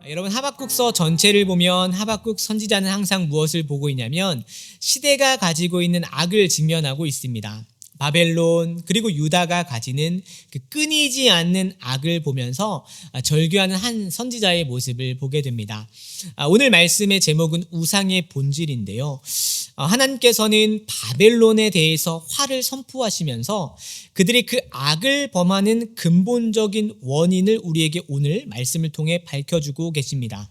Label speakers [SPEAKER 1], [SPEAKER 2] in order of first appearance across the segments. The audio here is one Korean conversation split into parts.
[SPEAKER 1] 여러분, 하박국서 전체를 보면 하박국 선지자는 항상 무엇을 보고 있냐면 시대가 가지고 있는 악을 직면하고 있습니다. 바벨론 그리고 유다가 가지는 그 끊이지 않는 악을 보면서 절규하는 한 선지자의 모습을 보게 됩니다. 오늘 말씀의 제목은 우상의 본질인데요. 하나님께서는 바벨론에 대해서 화를 선포하시면서 그들이 그 악을 범하는 근본적인 원인을 우리에게 오늘 말씀을 통해 밝혀주고 계십니다.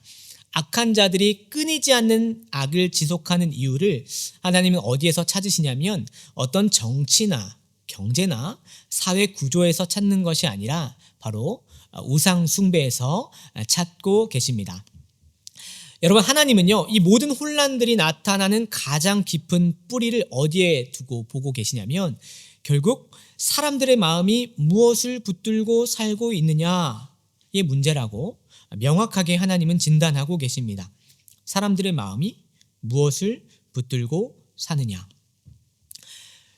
[SPEAKER 1] 악한 자들이 끊이지 않는 악을 지속하는 이유를 하나님은 어디에서 찾으시냐면 어떤 정치나 경제나 사회 구조에서 찾는 것이 아니라 바로 우상 숭배에서 찾고 계십니다. 여러분, 하나님은요, 이 모든 혼란들이 나타나는 가장 깊은 뿌리를 어디에 두고 보고 계시냐면 결국 사람들의 마음이 무엇을 붙들고 살고 있느냐의 문제라고 명확하게 하나님은 진단하고 계십니다. 사람들의 마음이 무엇을 붙들고 사느냐.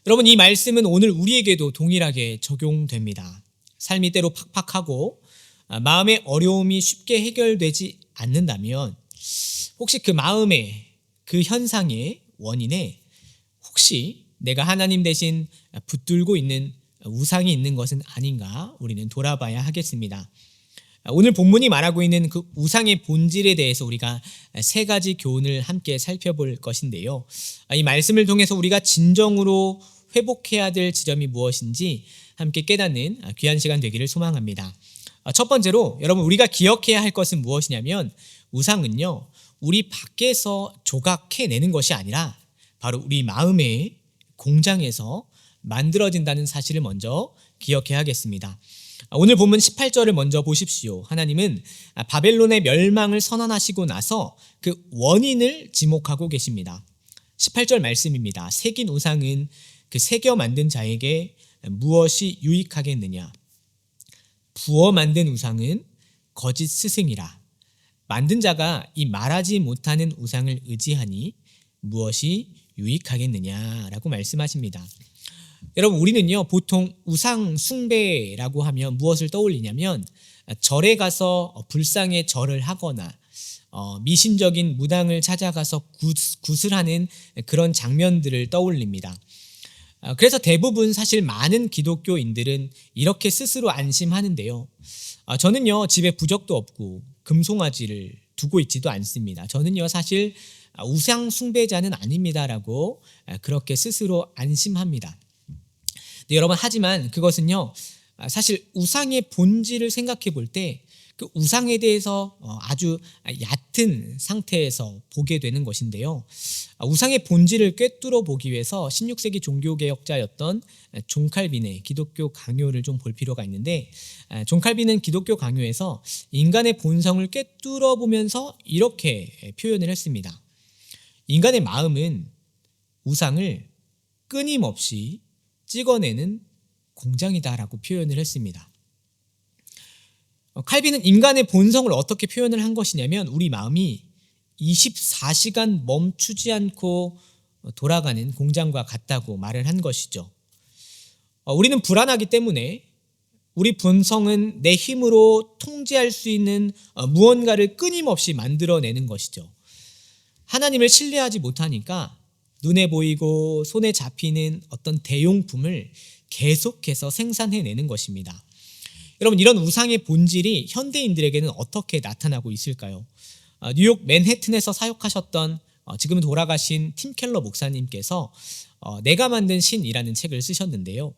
[SPEAKER 1] 여러분, 이 말씀은 오늘 우리에게도 동일하게 적용됩니다. 삶이 때로 팍팍하고 마음의 어려움이 쉽게 해결되지 않는다면 혹시 그 마음의 그 현상의 원인에 혹시 내가 하나님 대신 붙들고 있는 우상이 있는 것은 아닌가 우리는 돌아봐야 하겠습니다. 오늘 본문이 말하고 있는 그 우상의 본질에 대해서 우리가 세 가지 교훈을 함께 살펴볼 것인데요. 이 말씀을 통해서 우리가 진정으로 회복해야 될 지점이 무엇인지 함께 깨닫는 귀한 시간 되기를 소망합니다. 첫 번째로 여러분, 우리가 기억해야 할 것은 무엇이냐면 우상은요, 우리 밖에서 조각해내는 것이 아니라 바로 우리 마음의 공장에서 만들어진다는 사실을 먼저 기억해야겠습니다. 오늘 본문 18절을 먼저 보십시오. 하나님은 바벨론의 멸망을 선언하시고 나서 그 원인을 지목하고 계십니다. 18절 말씀입니다. 새긴 우상은 그 새겨 만든 자에게 무엇이 유익하겠느냐? 부어 만든 우상은 거짓 스승이라. 만든 자가 이 말하지 못하는 우상을 의지하니 무엇이 유익하겠느냐라고 말씀하십니다. 여러분, 우리는요 보통 우상 숭배라고 하면 무엇을 떠올리냐면 절에 가서 불상에 절을 하거나 미신적인 무당을 찾아가서 구슬하는 그런 장면들을 떠올립니다. 그래서 대부분 사실 많은 기독교인들은 이렇게 스스로 안심하는데요. 저는요 집에 부적도 없고 금송아지를 두고 있지도 않습니다. 저는요 사실 우상 숭배자는 아닙니다라고 그렇게 스스로 안심합니다. 네, 여러분, 하지만 그것은요 사실 우상의 본질을 생각해 볼 때 그 우상에 대해서 아주 얕은 상태에서 보게 되는 것인데요. 우상의 본질을 꿰뚫어 보기 위해서 16세기 종교개혁자였던 존 칼빈의 기독교 강요를 좀 볼 필요가 있는데, 존 칼빈은 기독교 강요에서 인간의 본성을 꿰뚫어 보면서 이렇게 표현을 했습니다. 인간의 마음은 우상을 끊임없이 찍어내는 공장이다라고 표현을 했습니다. 칼빈은 인간의 본성을 어떻게 표현을 한 것이냐면 우리 마음이 24시간 멈추지 않고 돌아가는 공장과 같다고 말을 한 것이죠. 우리는 불안하기 때문에 우리 본성은 내 힘으로 통제할 수 있는 무언가를 끊임없이 만들어내는 것이죠. 하나님을 신뢰하지 못하니까 눈에 보이고 손에 잡히는 어떤 대용품을 계속해서 생산해내는 것입니다. 여러분, 이런 우상의 본질이 현대인들에게는 어떻게 나타나고 있을까요? 뉴욕 맨해튼에서 사역하셨던 지금은 돌아가신 팀 켈러 목사님께서 내가 만든 신이라는 책을 쓰셨는데요.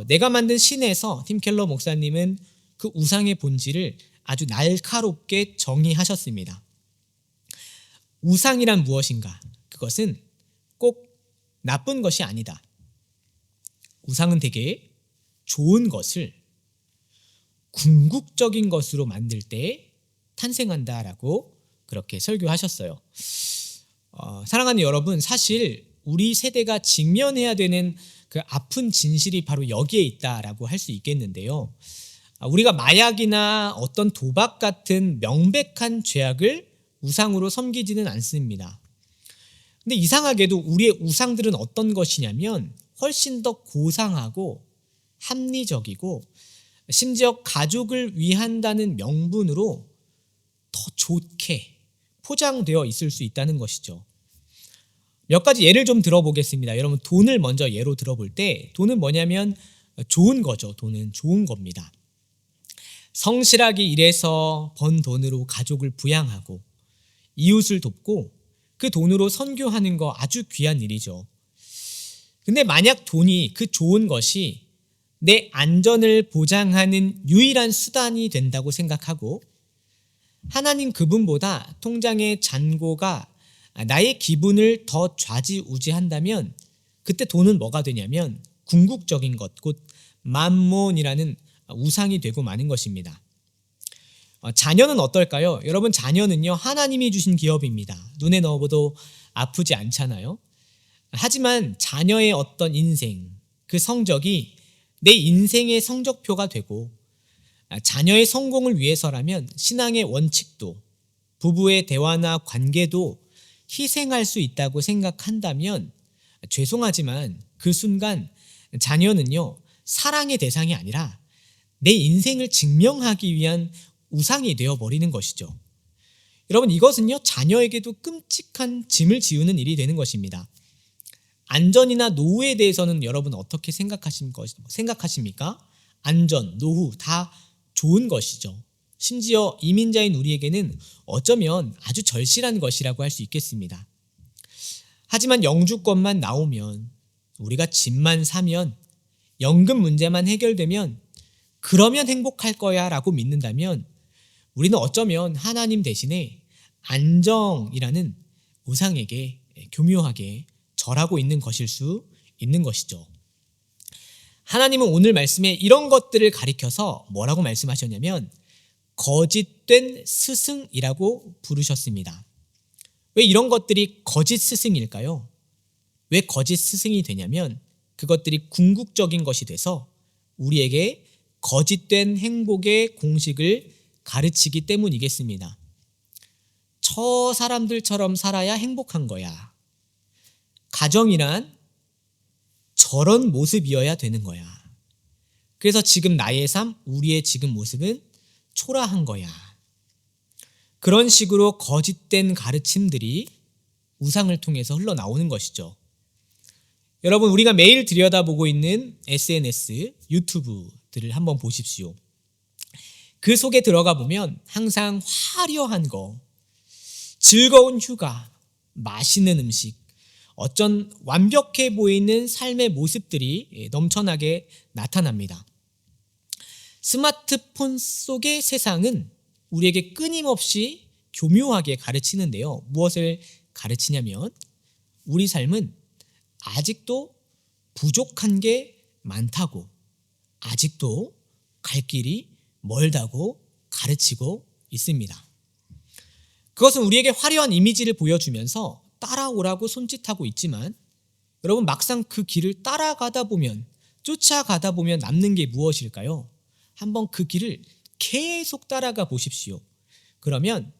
[SPEAKER 1] 내가 만든 신에서 팀 켈러 목사님은 그 우상의 본질을 아주 날카롭게 정의하셨습니다. 우상이란 무엇인가? 그것은 꼭 나쁜 것이 아니다. 우상은 되게 좋은 것을 궁극적인 것으로 만들 때 탄생한다라고 그렇게 설교하셨어요. 사랑하는 여러분, 사실 우리 세대가 직면해야 되는 그 아픈 진실이 바로 여기에 있다라고 할 수 있겠는데요. 우리가 마약이나 어떤 도박 같은 명백한 죄악을 우상으로 섬기지는 않습니다. 근데 이상하게도 우리의 우상들은 어떤 것이냐면 훨씬 더 고상하고 합리적이고 심지어 가족을 위한다는 명분으로 더 좋게 포장되어 있을 수 있다는 것이죠. 몇 가지 예를 좀 들어보겠습니다. 여러분, 돈을 먼저 예로 들어볼 때 돈은 뭐냐면 좋은 거죠. 돈은 좋은 겁니다. 성실하게 일해서 번 돈으로 가족을 부양하고 이웃을 돕고 그 돈으로 선교하는 거 아주 귀한 일이죠. 근데 만약 돈이, 그 좋은 것이 내 안전을 보장하는 유일한 수단이 된다고 생각하고 하나님 그분보다 통장의 잔고가 나의 기분을 더 좌지우지한다면 그때 돈은 뭐가 되냐면 궁극적인 것, 곧 맘몬이라는 우상이 되고 마는 것입니다. 자녀는 어떨까요? 여러분, 자녀는요, 하나님이 주신 기업입니다. 눈에 넣어봐도 아프지 않잖아요. 하지만 자녀의 어떤 인생, 그 성적이 내 인생의 성적표가 되고 자녀의 성공을 위해서라면 신앙의 원칙도, 부부의 대화나 관계도 희생할 수 있다고 생각한다면 죄송하지만 그 순간 자녀는요, 사랑의 대상이 아니라 내 인생을 증명하기 위한 우상이 되어버리는 것이죠. 여러분, 이것은요, 자녀에게도 끔찍한 짐을 지우는 일이 되는 것입니다. 안전이나 노후에 대해서는 여러분 어떻게 생각하십니까? 안전, 노후 다 좋은 것이죠. 심지어 이민자인 우리에게는 어쩌면 아주 절실한 것이라고 할 수 있겠습니다. 하지만 영주권만 나오면, 우리가 집만 사면, 연금 문제만 해결되면 그러면 행복할 거야 라고 믿는다면 우리는 어쩌면 하나님 대신에 안정이라는 우상에게 교묘하게 절하고 있는 것일 수 있는 것이죠. 하나님은 오늘 말씀에 이런 것들을 가리켜서 뭐라고 말씀하셨냐면 거짓된 스승이라고 부르셨습니다. 왜 이런 것들이 거짓 스승일까요? 왜 거짓 스승이 되냐면 그것들이 궁극적인 것이 돼서 우리에게 거짓된 행복의 공식을 가르치기 때문이겠습니다. 저 사람들처럼 살아야 행복한 거야. 가정이란 저런 모습이어야 되는 거야. 그래서 지금 나의 삶, 우리의 지금 모습은 초라한 거야. 그런 식으로 거짓된 가르침들이 우상을 통해서 흘러나오는 것이죠. 여러분, 우리가 매일 들여다보고 있는 SNS, 유튜브들을 한번 보십시오. 그 속에 들어가 보면 항상 화려한 거, 즐거운 휴가, 맛있는 음식, 어쩐 완벽해 보이는 삶의 모습들이 넘쳐나게 나타납니다. 스마트폰 속의 세상은 우리에게 끊임없이 교묘하게 가르치는데요. 무엇을 가르치냐면 우리 삶은 아직도 부족한 게 많다고, 아직도 갈 길이 멀다고 가르치고 있습니다. 그것은 우리에게 화려한 이미지를 보여주면서 따라오라고 손짓하고 있지만 여러분, 막상 그 길을 따라가다 보면, 쫓아가다 보면 남는 게 무엇일까요? 한번 그 길을 계속 따라가 보십시오. 그러면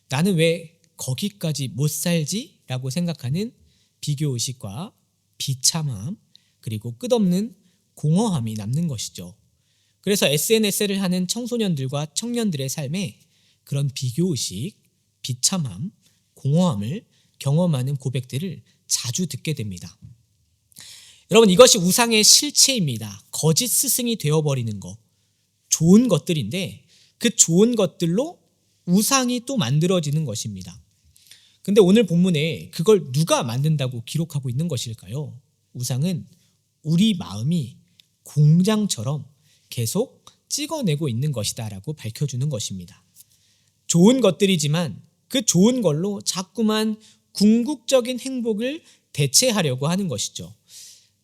[SPEAKER 1] 나는 왜 거기까지 못 살지? 라고 생각하는 비교의식과 비참함, 그리고 끝없는 공허함이 남는 것이죠. 그래서 SNS를 하는 청소년들과 청년들의 삶에 그런 비교의식, 비참함, 공허함을 경험하는 고백들을 자주 듣게 됩니다. 여러분, 이것이 우상의 실체입니다. 거짓 스승이 되어버리는 것, 좋은 것들인데 그 좋은 것들로 우상이 또 만들어지는 것입니다. 근데 오늘 본문에 그걸 누가 만든다고 기록하고 있는 것일까요? 우상은 우리 마음이 공장처럼 계속 찍어내고 있는 것이다 라고 밝혀주는 것입니다. 좋은 것들이지만 그 좋은 걸로 자꾸만 궁극적인 행복을 대체하려고 하는 것이죠.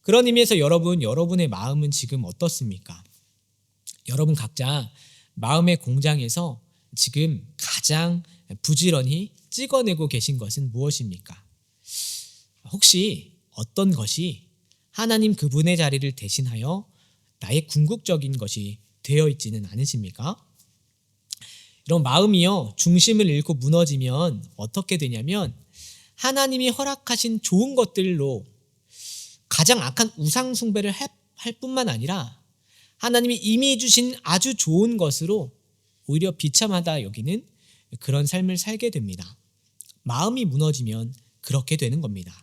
[SPEAKER 1] 그런 의미에서 여러분의 마음은 지금 어떻습니까? 여러분 각자 마음의 공장에서 지금 가장 부지런히 찍어내고 계신 것은 무엇입니까? 혹시 어떤 것이 하나님 그분의 자리를 대신하여 나의 궁극적인 것이 되어 있지는 않으십니까? 이런 마음이요, 중심을 잃고 무너지면 어떻게 되냐면 하나님이 허락하신 좋은 것들로 가장 악한 우상 숭배를 할 뿐만 아니라 하나님이 이미 주신 아주 좋은 것으로 오히려 비참하다 여기는 그런 삶을 살게 됩니다. 마음이 무너지면 그렇게 되는 겁니다.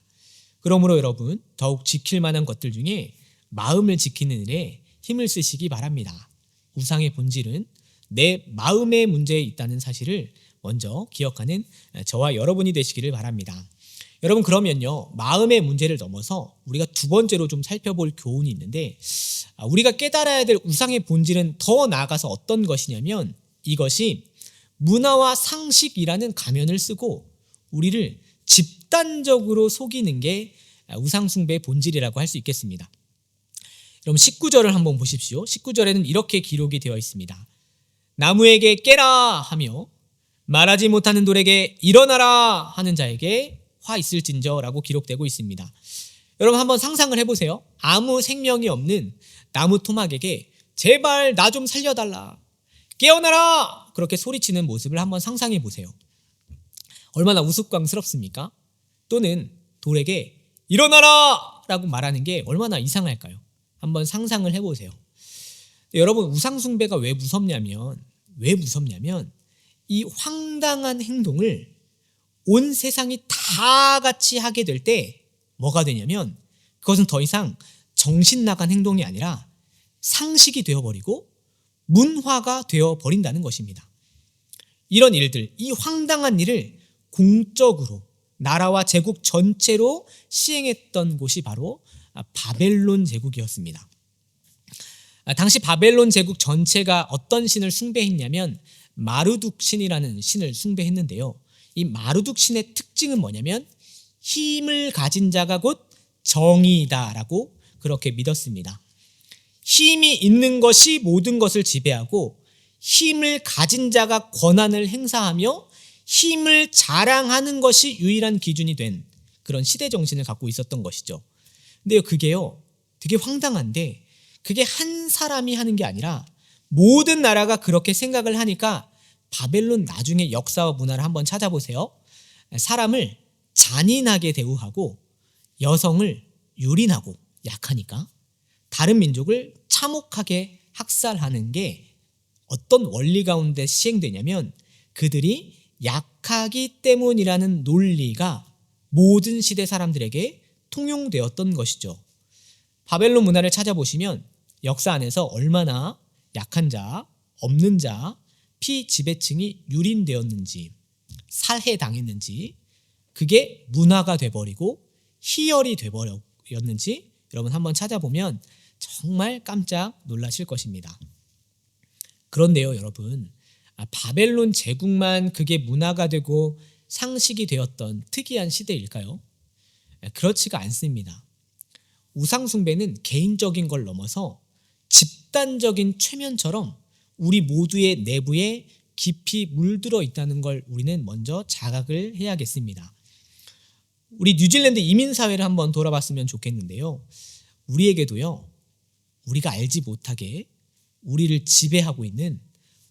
[SPEAKER 1] 그러므로 여러분 더욱 지킬 만한 것들 중에 마음을 지키는 일에 힘을 쓰시기 바랍니다. 우상의 본질은 내 마음의 문제에 있다는 사실을 먼저 기억하는 저와 여러분이 되시기를 바랍니다. 여러분 그러면요, 마음의 문제를 넘어서 우리가 두 번째로 좀 살펴볼 교훈이 있는데, 우리가 깨달아야 될 우상의 본질은 더 나아가서 어떤 것이냐면 이것이 문화와 상식이라는 가면을 쓰고 우리를 집단적으로 속이는 게 우상 숭배의 본질이라고 할 수 있겠습니다. 여러분 19절을 한번 보십시오. 19절에는 이렇게 기록이 되어 있습니다. 나무에게 깨라 하며 말하지 못하는 돌에게 일어나라 하는 자에게 화 있을진저 라고 기록되고 있습니다. 여러분 한번 상상을 해보세요. 아무 생명이 없는 나무 토막에게 제발 나 좀 살려달라, 깨어나라, 그렇게 소리치는 모습을 한번 상상해 보세요. 얼마나 우스꽝스럽습니까? 또는 돌에게 일어나라 라고 말하는 게 얼마나 이상할까요? 한번 상상을 해보세요. 여러분 우상숭배가 왜 무섭냐면 이 황당한 행동을 온 세상이 다 같이 하게 될 때 뭐가 되냐면 그것은 더 이상 정신 나간 행동이 아니라 상식이 되어버리고 문화가 되어버린다는 것입니다. 이런 일들, 이 황당한 일을 공적으로 나라와 제국 전체로 시행했던 곳이 바로 바벨론 제국이었습니다. 당시 바벨론 제국 전체가 어떤 신을 숭배했냐면 마르둑 신이라는 신을 숭배했는데요. 이 마르둑 신의 특징은 뭐냐면 힘을 가진 자가 곧 정의이다라고 그렇게 믿었습니다. 힘이 있는 것이 모든 것을 지배하고 힘을 가진 자가 권한을 행사하며 힘을 자랑하는 것이 유일한 기준이 된 그런 시대 정신을 갖고 있었던 것이죠. 근데 그게요, 되게 황당한데 그게 한 사람이 하는 게 아니라 모든 나라가 그렇게 생각을 하니까 바벨론 나중에 역사와 문화를 한번 찾아보세요. 사람을 잔인하게 대우하고 여성을 유린하고 약하니까 다른 민족을 참혹하게 학살하는 게 어떤 원리 가운데 시행되냐면 그들이 약하기 때문이라는 논리가 모든 시대 사람들에게 통용되었던 것이죠. 바벨론 문화를 찾아보시면 역사 안에서 얼마나 약한 자, 없는 자, 피지배층이 유린되었는지, 살해당했는지, 그게 문화가 돼버리고 희열이 돼버렸는지 여러분 한번 찾아보면 정말 깜짝 놀라실 것입니다. 그런데요 여러분, 바벨론 제국만 그게 문화가 되고 상식이 되었던 특이한 시대일까요? 그렇지가 않습니다. 우상숭배는 개인적인 걸 넘어서 집단적인 최면처럼 우리 모두의 내부에 깊이 물들어 있다는 걸 우리는 먼저 자각을 해야겠습니다. 우리 뉴질랜드 이민사회를 한번 돌아봤으면 좋겠는데요. 우리에게도요, 우리가 알지 못하게 우리를 지배하고 있는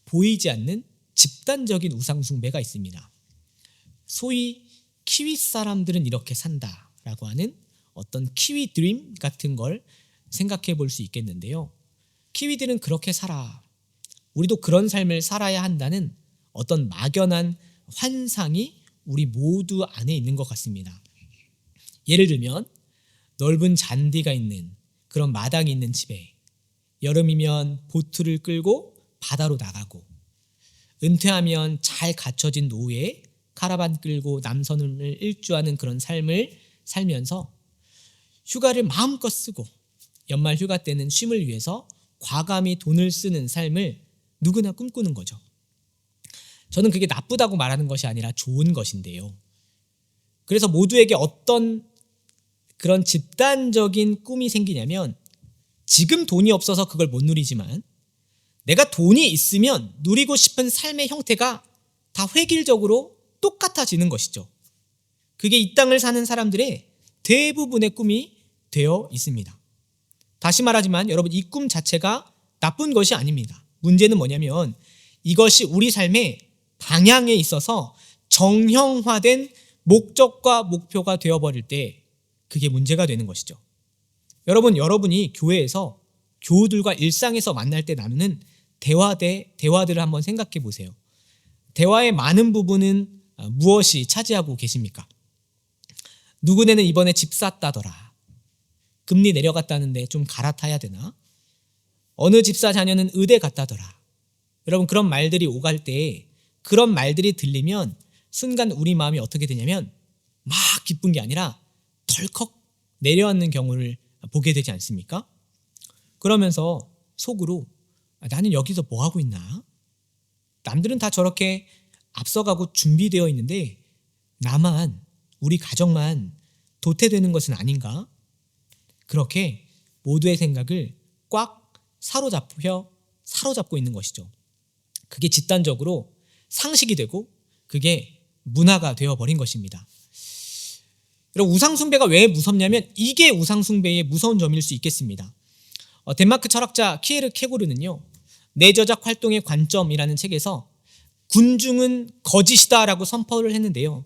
[SPEAKER 1] 보이지 않는 집단적인 우상숭배가 있습니다. 소위 키위 사람들은 이렇게 산다라고 하는 어떤 키위 드림 같은 걸 생각해 볼 수 있겠는데요. 키위들은 그렇게 살아, 우리도 그런 삶을 살아야 한다는 어떤 막연한 환상이 우리 모두 안에 있는 것 같습니다. 예를 들면 넓은 잔디가 있는 그런 마당이 있는 집에 여름이면 보트를 끌고 바다로 나가고, 은퇴하면 잘 갖춰진 노후에 카라반 끌고 남선을 일주하는 그런 삶을 살면서 휴가를 마음껏 쓰고 연말 휴가 때는 쉼을 위해서 과감히 돈을 쓰는 삶을 누구나 꿈꾸는 거죠. 저는 그게 나쁘다고 말하는 것이 아니라 좋은 것인데요. 그래서 모두에게 어떤 그런 집단적인 꿈이 생기냐면 지금 돈이 없어서 그걸 못 누리지만 내가 돈이 있으면 누리고 싶은 삶의 형태가 다 획일적으로 똑같아지는 것이죠. 그게 이 땅을 사는 사람들의 대부분의 꿈이 되어 있습니다. 다시 말하지만 여러분, 이 꿈 자체가 나쁜 것이 아닙니다. 문제는 뭐냐면 이것이 우리 삶의 방향에 있어서 정형화된 목적과 목표가 되어버릴 때 그게 문제가 되는 것이죠. 여러분이 교회에서 교우들과 일상에서 만날 때 나누는 대화들을 한번 생각해 보세요. 대화의 많은 부분은 무엇이 차지하고 계십니까? 누구네는 이번에 집 샀다더라. 금리 내려갔다는데 좀 갈아타야 되나? 어느 집사 자녀는 의대 갔다더라. 여러분, 그런 말들이 오갈 때 그런 말들이 들리면 순간 우리 마음이 어떻게 되냐면 막 기쁜 게 아니라 덜컥 내려앉는 경우를 보게 되지 않습니까? 그러면서 속으로 나는 여기서 뭐 하고 있나? 남들은 다 저렇게 앞서가고 준비되어 있는데 나만, 우리 가정만 도태되는 것은 아닌가? 그렇게 모두의 생각을 꽉 사로잡고 있는 것이죠. 그게 집단적으로 상식이 되고 그게 문화가 되어버린 것입니다. 여러분, 우상숭배가 왜 무섭냐면 이게 우상숭배의 무서운 점일 수 있겠습니다. 덴마크 철학자 키에르 케고르는요, 내저작 활동의 관점이라는 책에서 군중은 거짓이다라고 선포를 했는데요.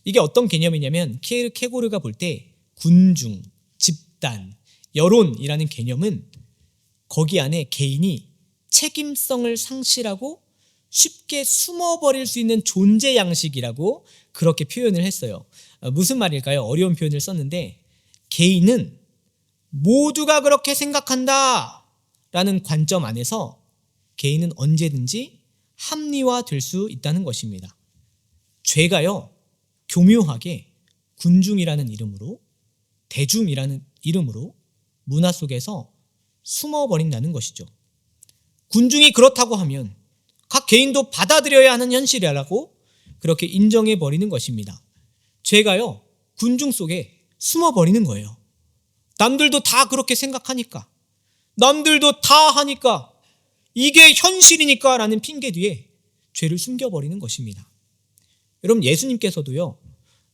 [SPEAKER 1] 이게 어떤 개념이냐면 키에르 케고르가 볼 때 군중, 집단, 여론이라는 개념은 거기 안에 개인이 책임성을 상실하고 쉽게 숨어버릴 수 있는 존재 양식이라고 그렇게 표현을 했어요. 무슨 말일까요? 어려운 표현을 썼는데 개인은 모두가 그렇게 생각한다 라는 관점 안에서 개인은 언제든지 합리화될 수 있다는 것입니다. 죄가요, 교묘하게 군중이라는 이름으로, 대중이라는 이름으로 문화 속에서 숨어버린다는 것이죠. 군중이 그렇다고 하면 각 개인도 받아들여야 하는 현실이라고 그렇게 인정해버리는 것입니다. 죄가요, 군중 속에 숨어버리는 거예요. 남들도 다 그렇게 생각하니까, 남들도 다 하니까, 이게 현실이니까 라는 핑계 뒤에 죄를 숨겨버리는 것입니다. 여러분, 예수님께서도요,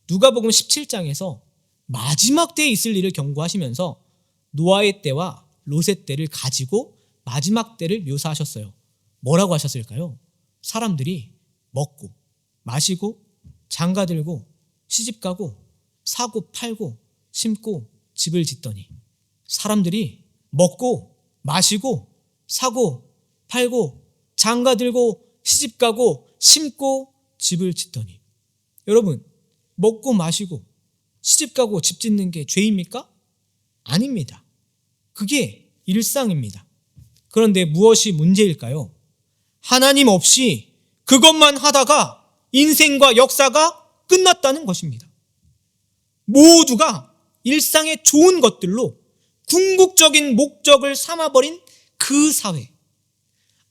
[SPEAKER 1] 누가복음 17장에서 마지막 때에 있을 일을 경고하시면서 노아의 때와 롯의 때를 가지고 마지막 때를 묘사하셨어요. 뭐라고 하셨을까요? 사람들이 먹고 마시고 장가들고 시집가고 사고 팔고 심고 집을 짓더니, 사람들이 먹고 마시고 사고 팔고 장가들고 시집가고 심고 집을 짓더니, 여러분, 먹고 마시고 시집가고 집 짓는 게 죄입니까? 아닙니다. 그게 일상입니다. 그런데 무엇이 문제일까요? 하나님 없이 그것만 하다가 인생과 역사가 끝났다는 것입니다. 모두가 일상의 좋은 것들로 궁극적인 목적을 삼아버린 그 사회,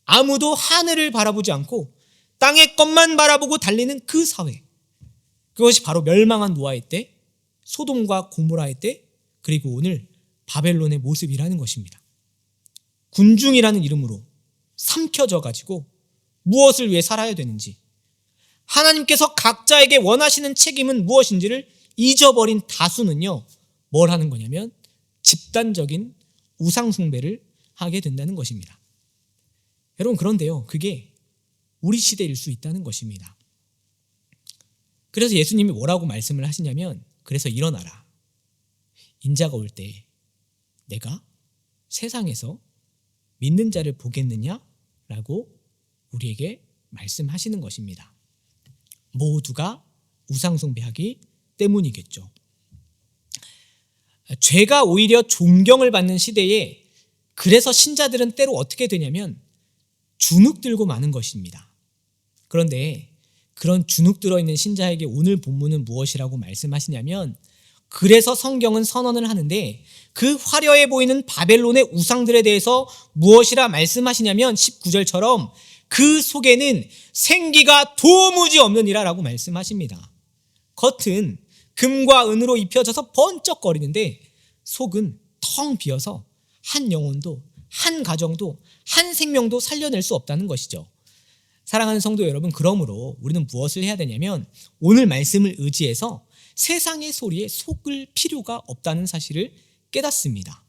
[SPEAKER 1] 아무도 하늘을 바라보지 않고 땅의 것만 바라보고 달리는 그 사회, 그것이 바로 멸망한 노아의 때, 소돔과 고모라의 때, 그리고 오늘 바벨론의 모습이라는 것입니다. 군중이라는 이름으로 삼켜져 가지고 무엇을 위해 살아야 되는지, 하나님께서 각자에게 원하시는 책임은 무엇인지를 잊어버린 다수는요, 뭘 하는 거냐면 집단적인 우상숭배를 하게 된다는 것입니다. 여러분, 그런데요, 그게 우리 시대일 수 있다는 것입니다. 그래서 예수님이 뭐라고 말씀을 하시냐면, 그래서 일어나라. 인자가 올 때 내가 세상에서 믿는 자를 보겠느냐라고 우리에게 말씀하시는 것입니다. 모두가 우상숭배하기 때문이겠죠. 죄가 오히려 존경을 받는 시대에 그래서 신자들은 때로 어떻게 되냐면 주눅 들고 마는 것입니다. 그런데 그런 주눅 들어있는 신자에게 오늘 본문은 무엇이라고 말씀하시냐면, 그래서 성경은 선언을 하는데 그 화려해 보이는 바벨론의 우상들에 대해서 무엇이라 말씀하시냐면 19절처럼 그 속에는 생기가 도무지 없느니라 라고 말씀하십니다. 겉은 금과 은으로 입혀져서 번쩍거리는데 속은 텅 비어서 한 영혼도, 한 가정도, 한 생명도 살려낼 수 없다는 것이죠. 사랑하는 성도 여러분, 그러므로 우리는 무엇을 해야 되냐면 오늘 말씀을 의지해서 세상의 소리에 속을 필요가 없다는 사실을 깨닫습니다.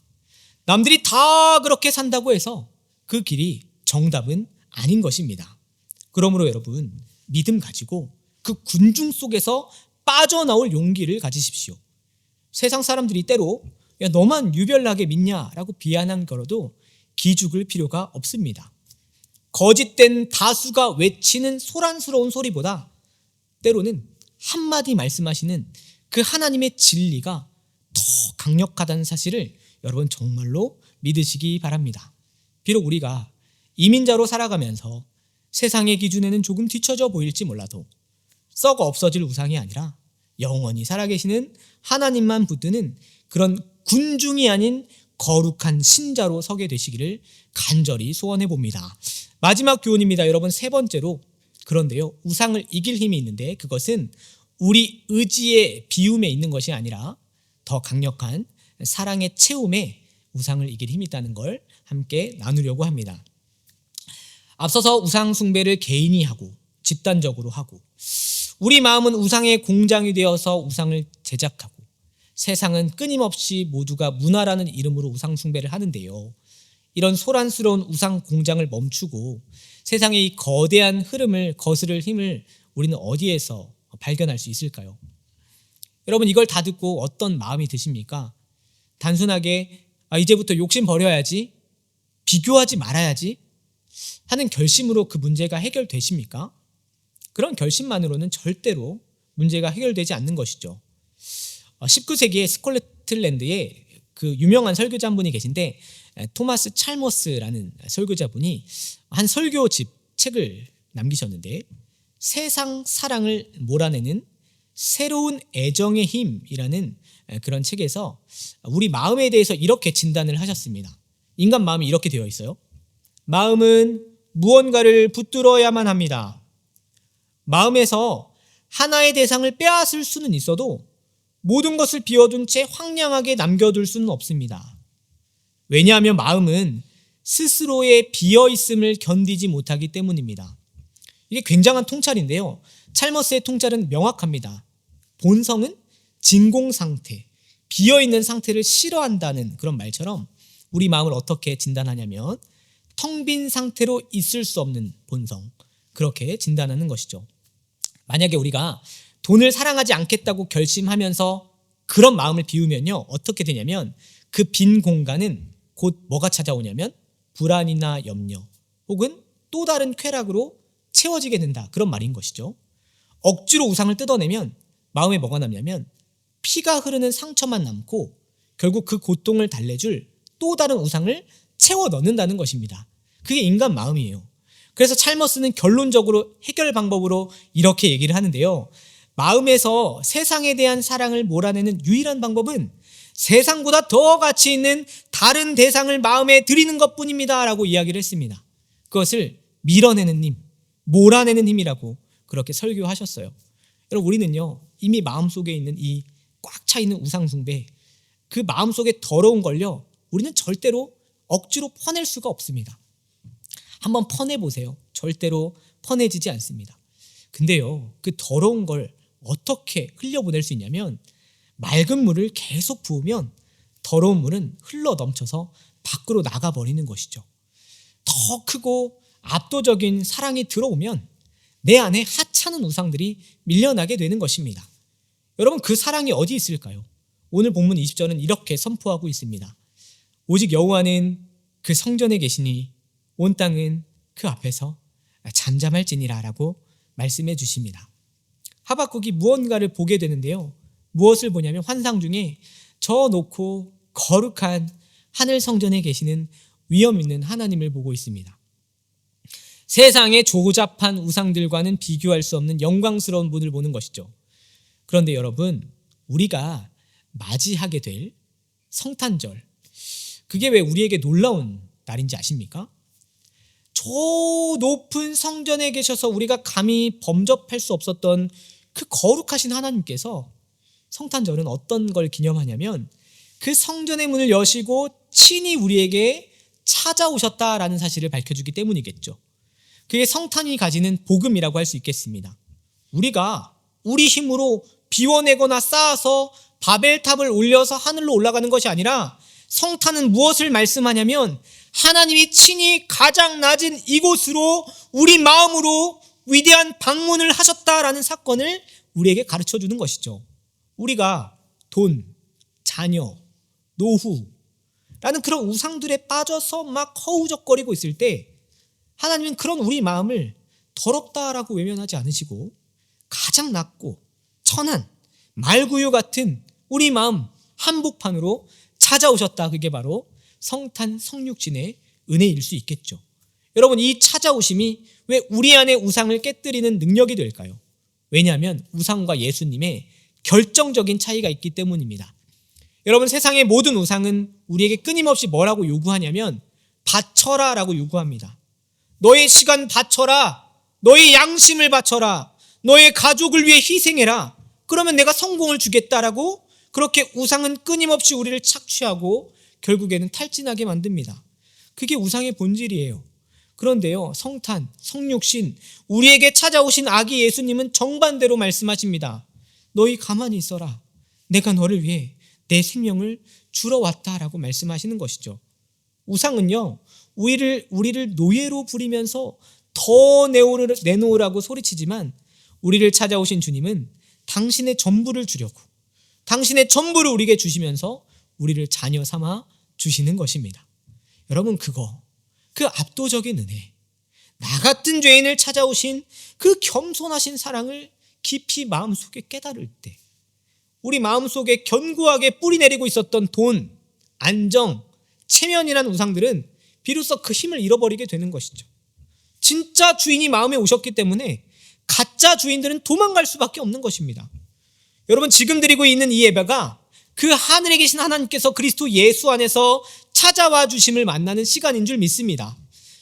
[SPEAKER 1] 남들이 다 그렇게 산다고 해서 그 길이 정답은 아닌 것입니다. 그러므로 여러분, 믿음 가지고 그 군중 속에서 빠져나올 용기를 가지십시오. 세상 사람들이 때로 야 너만 유별나게 믿냐라고 비난한 거라도 기죽을 필요가 없습니다. 거짓된 다수가 외치는 소란스러운 소리보다 때로는 한마디 말씀하시는 그 하나님의 진리가 더 강력하다는 사실을 여러분 정말로 믿으시기 바랍니다. 비록 우리가 이민자로 살아가면서 세상의 기준에는 조금 뒤처져 보일지 몰라도 썩어 없어질 우상이 아니라 영원히 살아계시는 하나님만 붙드는 그런 군중이 아닌 거룩한 신자로 서게 되시기를 간절히 소원해 봅니다. 마지막 교훈입니다. 여러분, 세 번째로, 그런데요, 우상을 이길 힘이 있는데 그것은 우리 의지의 비움에 있는 것이 아니라 더 강력한 사랑의 채움에 우상을 이길 힘이 있다는 걸 함께 나누려고 합니다. 앞서서 우상 숭배를 개인이 하고 집단적으로 하고 우리 마음은 우상의 공장이 되어서 우상을 제작하고 세상은 끊임없이 모두가 문화라는 이름으로 우상 숭배를 하는데요. 이런 소란스러운 우상 공장을 멈추고 세상의 이 거대한 흐름을 거스를 힘을 우리는 어디에서 발견할 수 있을까요? 여러분, 이걸 다 듣고 어떤 마음이 드십니까? 단순하게 이제부터 욕심 버려야지, 비교하지 말아야지 하는 결심으로 그 문제가 해결되십니까? 그런 결심만으로는 절대로 문제가 해결되지 않는 것이죠. 19세기에 스코틀랜드에 그 유명한 설교자 한 분이 계신데 토마스 찰머스라는 설교자분이 한 설교집 책을 남기셨는데 세상 사랑을 몰아내는 새로운 애정의 힘이라는 그런 책에서 우리 마음에 대해서 이렇게 진단을 하셨습니다. 인간 마음이 이렇게 되어 있어요. 마음은 무언가를 붙들어야만 합니다. 마음에서 하나의 대상을 빼앗을 수는 있어도 모든 것을 비워둔 채 황량하게 남겨둘 수는 없습니다. 왜냐하면 마음은 스스로의 비어있음을 견디지 못하기 때문입니다. 이게 굉장한 통찰인데요. 찰머스의 통찰은 명확합니다. 본성은 진공 상태, 비어있는 상태를 싫어한다는 그런 말처럼 우리 마음을 어떻게 진단하냐면 텅 빈 상태로 있을 수 없는 본성, 그렇게 진단하는 것이죠. 만약에 우리가 돈을 사랑하지 않겠다고 결심하면서 그런 마음을 비우면요, 어떻게 되냐면 그 빈 공간은 곧 뭐가 찾아오냐면 불안이나 염려 혹은 또 다른 쾌락으로 채워지게 된다, 그런 말인 것이죠. 억지로 우상을 뜯어내면 마음에 뭐가 남냐면 피가 흐르는 상처만 남고 결국 그 고통을 달래줄 또 다른 우상을 채워 넣는다는 것입니다. 그게 인간 마음이에요. 그래서 찰머스는 결론적으로 해결 방법으로 이렇게 얘기를 하는데요. 마음에서 세상에 대한 사랑을 몰아내는 유일한 방법은 세상보다 더 가치 있는 다른 대상을 마음에 들이는 것뿐입니다 라고 이야기를 했습니다. 그것을 밀어내는 힘, 몰아내는 힘이라고 그렇게 설교하셨어요. 여러분, 우리는요 이미 마음속에 있는 이 꽉 차 있는 우상숭배, 그 마음속에 더러운 걸요 우리는 절대로 억지로 퍼낼 수가 없습니다. 한번 퍼내보세요. 절대로 퍼내지지 않습니다. 근데요, 그 더러운 걸 어떻게 흘려보낼 수 있냐면 맑은 물을 계속 부으면 더러운 물은 흘러 넘쳐서 밖으로 나가버리는 것이죠. 더 크고 압도적인 사랑이 들어오면 내 안에 하찮은 우상들이 밀려나게 되는 것입니다. 여러분, 그 사랑이 어디 있을까요? 오늘 본문 20절은 이렇게 선포하고 있습니다. 오직 여호와는 그 성전에 계시니 온 땅은 그 앞에서 잠잠할지니라 라고 말씀해 주십니다. 하박국이 무언가를 보게 되는데요, 무엇을 보냐면 환상 중에 저 높고 거룩한 하늘 성전에 계시는 위엄 있는 하나님을 보고 있습니다. 세상의 조잡한 우상들과는 비교할 수 없는 영광스러운 분을 보는 것이죠. 그런데 여러분, 우리가 맞이하게 될 성탄절, 그게 왜 우리에게 놀라운 날인지 아십니까? 저 높은 성전에 계셔서 우리가 감히 범접할 수 없었던 그 거룩하신 하나님께서 성탄절은 어떤 걸 기념하냐면 그 성전의 문을 여시고 친히 우리에게 찾아오셨다라는 사실을 밝혀주기 때문이겠죠. 그게 성탄이 가지는 복음이라고 할 수 있겠습니다. 우리가 우리 힘으로 비워내거나 쌓아서 바벨탑을 올려서 하늘로 올라가는 것이 아니라 성탄은 무엇을 말씀하냐면 하나님이 친히 가장 낮은 이곳으로 우리 마음으로 위대한 방문을 하셨다라는 사건을 우리에게 가르쳐 주는 것이죠. 우리가 돈, 자녀, 노후라는 그런 우상들에 빠져서 막 허우적거리고 있을 때 하나님은 그런 우리 마음을 더럽다라고 외면하지 않으시고 가장 낮고 천한 말구유 같은 우리 마음 한복판으로 찾아오셨다. 그게 바로 성탄 성육신의 은혜일 수 있겠죠. 여러분, 이 찾아오심이 왜 우리 안에 우상을 깨뜨리는 능력이 될까요? 왜냐하면 우상과 예수님의 결정적인 차이가 있기 때문입니다. 여러분, 세상의 모든 우상은 우리에게 끊임없이 뭐라고 요구하냐면 바쳐라 라고 요구합니다. 너의 시간 바쳐라, 너의 양심을 바쳐라, 너의 가족을 위해 희생해라, 그러면 내가 성공을 주겠다라고 그렇게 우상은 끊임없이 우리를 착취하고 결국에는 탈진하게 만듭니다. 그게 우상의 본질이에요. 그런데요, 성탄, 성육신, 우리에게 찾아오신 아기 예수님은 정반대로 말씀하십니다. 너희 가만히 있어라. 내가 너를 위해 내 생명을 주러 왔다라고 말씀하시는 것이죠. 우상은요, 우리를 노예로 부리면서 더 내놓으라고 소리치지만 우리를 찾아오신 주님은 당신의 전부를 주려고, 당신의 전부를 우리에게 주시면서 우리를 자녀 삼아 주시는 것입니다. 여러분, 그 압도적인 은혜, 나 같은 죄인을 찾아오신 그 겸손하신 사랑을 깊이 마음속에 깨달을 때 우리 마음속에 견고하게 뿌리내리고 있었던 돈, 안정, 체면이라는 우상들은 비로소 그 힘을 잃어버리게 되는 것이죠. 진짜 주인이 마음에 오셨기 때문에 가짜 주인들은 도망갈 수밖에 없는 것입니다. 여러분, 지금 드리고 있는 이 예배가 그 하늘에 계신 하나님께서 그리스도 예수 안에서 찾아와 주심을 만나는 시간인 줄 믿습니다.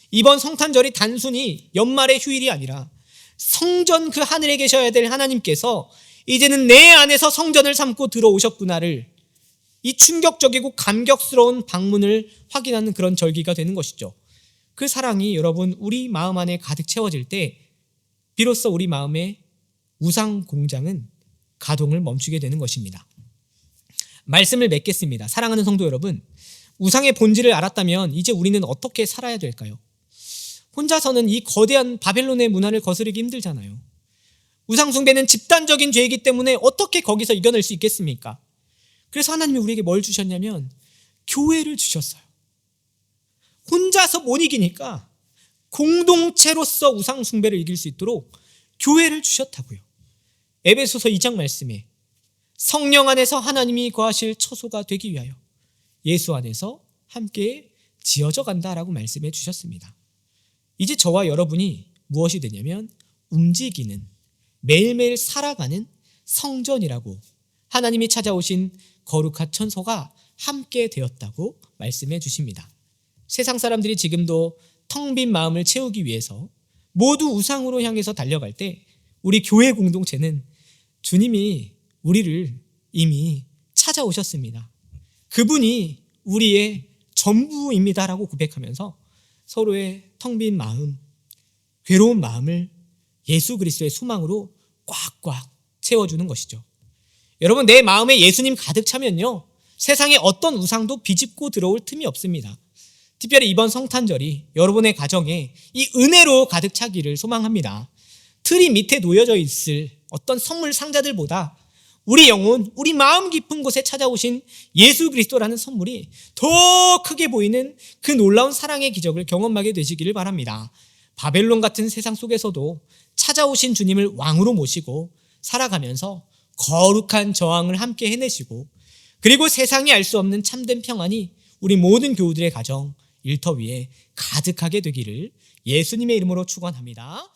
[SPEAKER 1] 이번 성탄절이 단순히 연말의 휴일이 아니라 성전, 그 하늘에 계셔야 될 하나님께서 이제는 내 안에서 성전을 삼고 들어오셨구나를, 이 충격적이고 감격스러운 방문을 확인하는 그런 절기가 되는 것이죠. 그 사랑이 여러분 우리 마음 안에 가득 채워질 때 비로소 우리 마음의 우상 공장은 가동을 멈추게 되는 것입니다. 말씀을 맺겠습니다. 사랑하는 성도 여러분, 우상의 본질을 알았다면 이제 우리는 어떻게 살아야 될까요? 혼자서는 이 거대한 바벨론의 문화를 거스르기 힘들잖아요. 우상 숭배는 집단적인 죄이기 때문에 어떻게 거기서 이겨낼 수 있겠습니까? 그래서 하나님이 우리에게 뭘 주셨냐면 교회를 주셨어요. 혼자서 못 이기니까 공동체로서 우상 숭배를 이길 수 있도록 교회를 주셨다고요. 에베소서 2장 말씀에 성령 안에서 하나님이 거하실 처소가 되기 위하여 예수 안에서 함께 지어져 간다라고 말씀해 주셨습니다. 이제 저와 여러분이 무엇이 되냐면 움직이는, 매일매일 살아가는 성전이라고, 하나님이 찾아오신 거룩한 천소가 함께 되었다고 말씀해 주십니다. 세상 사람들이 지금도 텅 빈 마음을 채우기 위해서 모두 우상으로 향해서 달려갈 때 우리 교회 공동체는 주님이 우리를 이미 찾아오셨습니다. 그분이 우리의 전부입니다라고 고백하면서 서로의 텅 빈 마음, 괴로운 마음을 예수 그리스도의 소망으로 꽉꽉 채워주는 것이죠. 여러분, 내 마음에 예수님 가득 차면요, 세상에 어떤 우상도 비집고 들어올 틈이 없습니다. 특별히 이번 성탄절이 여러분의 가정에 이 은혜로 가득 차기를 소망합니다. 트리 밑에 놓여져 있을 어떤 선물 상자들보다 우리 영혼, 우리 마음 깊은 곳에 찾아오신 예수 그리스도라는 선물이 더 크게 보이는 그 놀라운 사랑의 기적을 경험하게 되시기를 바랍니다. 바벨론 같은 세상 속에서도 찾아오신 주님을 왕으로 모시고 살아가면서 거룩한 저항을 함께 해내시고, 그리고 세상이 알 수 없는 참된 평안이 우리 모든 교우들의 가정, 일터 위에 가득하게 되기를 예수님의 이름으로 축원합니다.